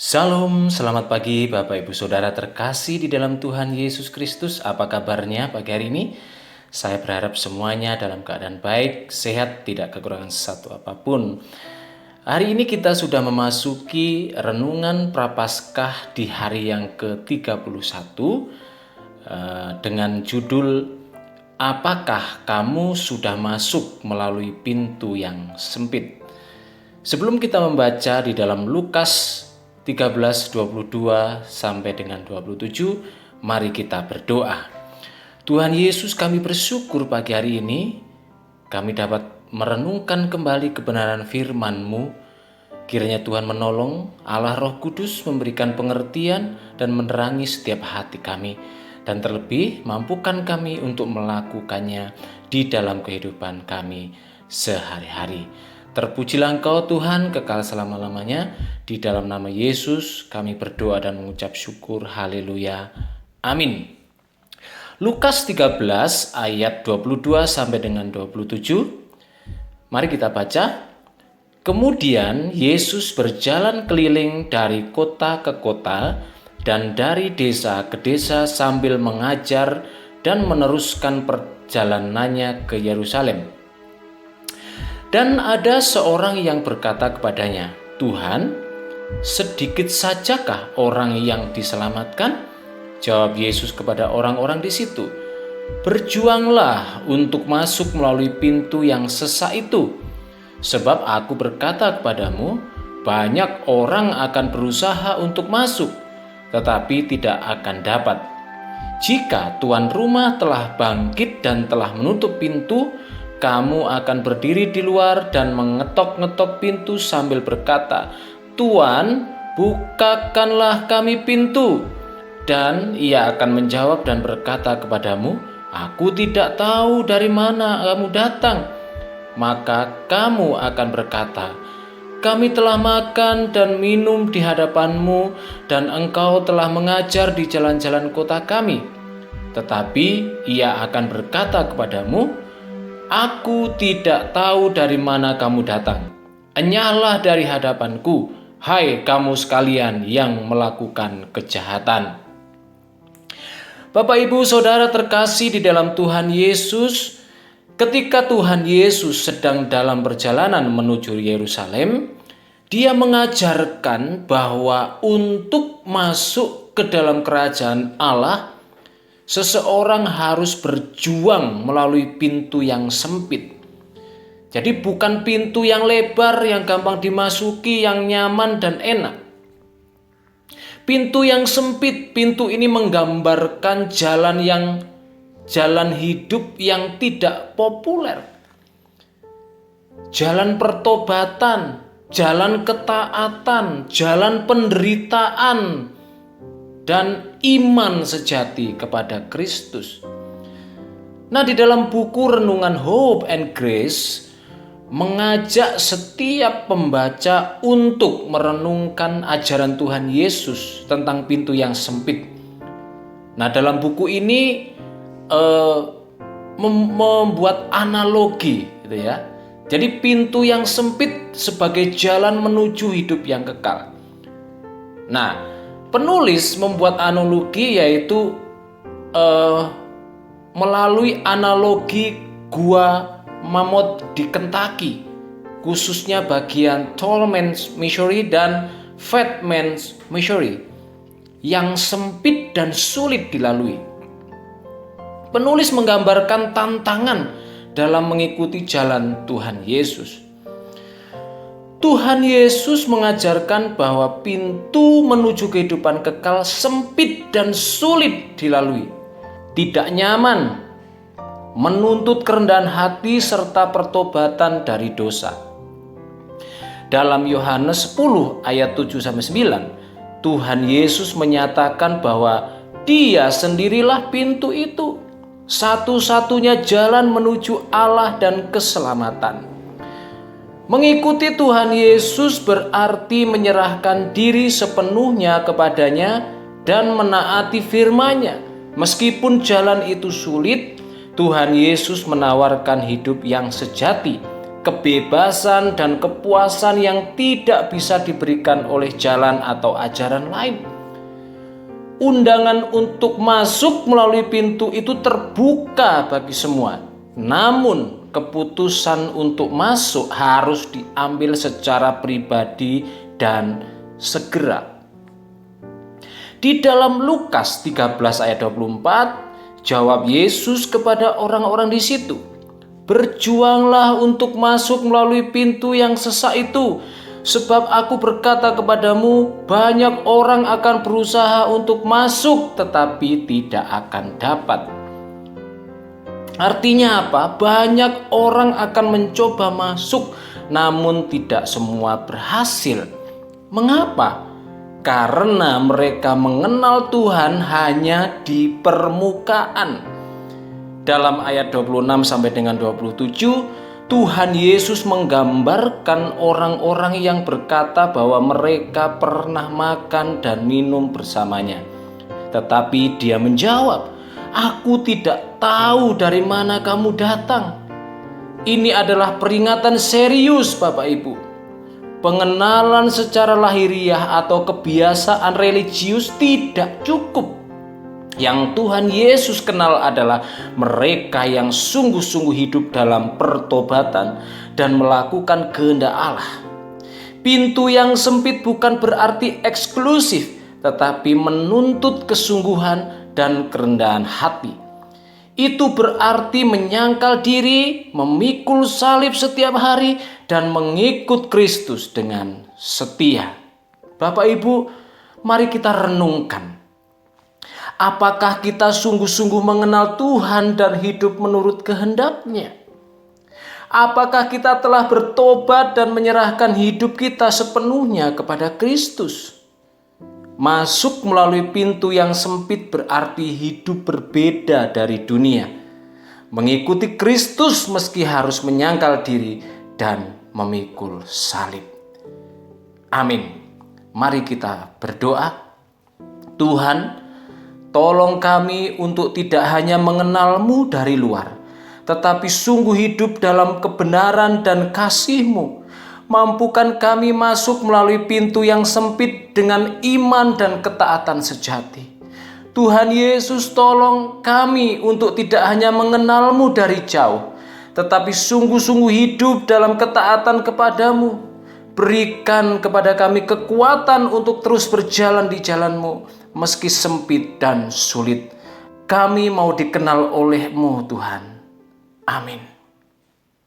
Salam, selamat pagi Bapak Ibu Saudara terkasih di dalam Tuhan Yesus Kristus. Apa kabarnya pagi hari ini? Saya berharap semuanya dalam keadaan baik, sehat, tidak kekurangan sesuatu apapun. Hari ini kita sudah memasuki renungan Prapaskah di hari yang ke-31 dengan judul Apakah kamu sudah masuk melalui pintu yang sempit? Sebelum kita membaca di dalam Lukas 13:22 sampai dengan 27, mari kita berdoa. Tuhan Yesus, kami bersyukur pagi hari ini kami dapat merenungkan kembali kebenaran firman-Mu. Kiranya Tuhan menolong, Allah Roh Kudus memberikan pengertian dan menerangi setiap hati kami. Dan terlebih mampukan kami untuk melakukannya di dalam kehidupan kami sehari-hari. Terpujilah Engkau Tuhan kekal selama-lamanya. Di dalam nama Yesus kami berdoa dan mengucap syukur. Haleluya. Amin. Lukas 13 ayat 22 sampai dengan 27. Mari kita baca. Kemudian Yesus berjalan keliling dari kota ke kota dan dari desa ke desa sambil mengajar dan meneruskan perjalanannya ke Yerusalem. Dan ada seorang yang berkata kepadanya, "Tuhan, sedikit sajakah orang yang diselamatkan?" Jawab Yesus kepada orang-orang di situ, "Berjuanglah untuk masuk melalui pintu yang sesak itu. Sebab aku berkata kepadamu, banyak orang akan berusaha untuk masuk, tetapi tidak akan dapat. Jika tuan rumah telah bangkit dan telah menutup pintu, kamu akan berdiri di luar dan mengetok-ngetok pintu sambil berkata, 'Tuan, bukakanlah kami pintu.' Dan ia akan menjawab dan berkata kepadamu, 'Aku tidak tahu dari mana kamu datang.' Maka kamu akan berkata, 'Kami telah makan dan minum di hadapanmu, dan engkau telah mengajar di jalan-jalan kota kami.' Tetapi ia akan berkata kepadamu, 'Aku tidak tahu dari mana kamu datang. Enyahlah dari hadapanku, hai kamu sekalian yang melakukan kejahatan.'" Bapak Ibu Saudara terkasih di dalam Tuhan Yesus, ketika Tuhan Yesus sedang dalam perjalanan menuju Yerusalem, Dia mengajarkan bahwa untuk masuk ke dalam kerajaan Allah, seseorang harus berjuang melalui pintu yang sempit. Jadi bukan pintu yang lebar, yang gampang dimasuki, yang nyaman dan enak. Pintu yang sempit, pintu ini menggambarkan jalan hidup yang tidak populer. Jalan pertobatan, jalan ketaatan, jalan penderitaan, dan iman sejati kepada Kristus. Nah, di dalam buku Renungan Hope and Grace mengajak setiap pembaca untuk merenungkan ajaran Tuhan Yesus tentang pintu yang sempit. Nah, dalam buku ini membuat analogi, gitu ya. Jadi pintu yang sempit sebagai jalan menuju hidup yang kekal. Nah, penulis membuat analogi yaitu melalui analogi gua mammoth di Kentucky, khususnya bagian Tall Man's Missouri dan Fat Man's Missouri yang sempit dan sulit dilalui. Penulis menggambarkan tantangan dalam mengikuti jalan Tuhan Yesus. Tuhan Yesus mengajarkan bahwa pintu menuju kehidupan kekal sempit dan sulit dilalui, tidak nyaman, menuntut kerendahan hati serta pertobatan dari dosa. Dalam Yohanes 10 ayat 7-9, Tuhan Yesus menyatakan bahwa Dia sendirilah pintu itu, satu-satunya jalan menuju Allah dan keselamatan. Mengikuti Tuhan Yesus berarti menyerahkan diri sepenuhnya kepadanya dan menaati firman-Nya. Meskipun jalan itu sulit, Tuhan Yesus menawarkan hidup yang sejati, kebebasan dan kepuasan yang tidak bisa diberikan oleh jalan atau ajaran lain. Undangan untuk masuk melalui pintu itu terbuka bagi semua. Namun keputusan untuk masuk harus diambil secara pribadi dan segera. Di dalam Lukas 13 ayat 24, jawab Yesus kepada orang-orang di situ, "Berjuanglah untuk masuk melalui pintu yang sesak itu, sebab aku berkata kepadamu, banyak orang akan berusaha untuk masuk tetapi tidak akan dapat." Artinya apa? Banyak orang akan mencoba masuk, namun tidak semua berhasil. Mengapa? Karena mereka mengenal Tuhan hanya di permukaan. Dalam ayat 26 sampai dengan 27, Tuhan Yesus menggambarkan orang-orang yang berkata bahwa mereka pernah makan dan minum bersamanya. Tetapi dia menjawab, "Aku tidak tahu dari mana kamu datang." Ini adalah peringatan serius, Bapak Ibu. Pengenalan secara lahiriah atau kebiasaan religius tidak cukup. Yang Tuhan Yesus kenal adalah mereka yang sungguh-sungguh hidup dalam pertobatan dan melakukan kehendak Allah. Pintu yang sempit bukan berarti eksklusif, tetapi menuntut kesungguhan dan kerendahan hati. Itu berarti menyangkal diri, memikul salib setiap hari, dan mengikut Kristus dengan setia. Bapak Ibu, mari kita renungkan. Apakah kita sungguh-sungguh mengenal Tuhan dan hidup menurut kehendak-Nya? Apakah kita telah bertobat dan menyerahkan hidup kita sepenuhnya kepada Kristus? Masuk melalui pintu yang sempit berarti hidup berbeda dari dunia. Mengikuti Kristus meski harus menyangkal diri dan memikul salib. Amin. Mari kita berdoa. Tuhan, tolong kami untuk tidak hanya mengenal-Mu dari luar, tetapi sungguh hidup dalam kebenaran dan kasih-Mu. Mampukan kami masuk melalui pintu yang sempit dengan iman dan ketaatan sejati. Tuhan Yesus, tolong kami untuk tidak hanya mengenal-Mu dari jauh, tetapi sungguh-sungguh hidup dalam ketaatan kepadamu. Berikan kepada kami kekuatan untuk terus berjalan di jalan-Mu, meski sempit dan sulit. Kami mau dikenal oleh-Mu, Tuhan. Amin.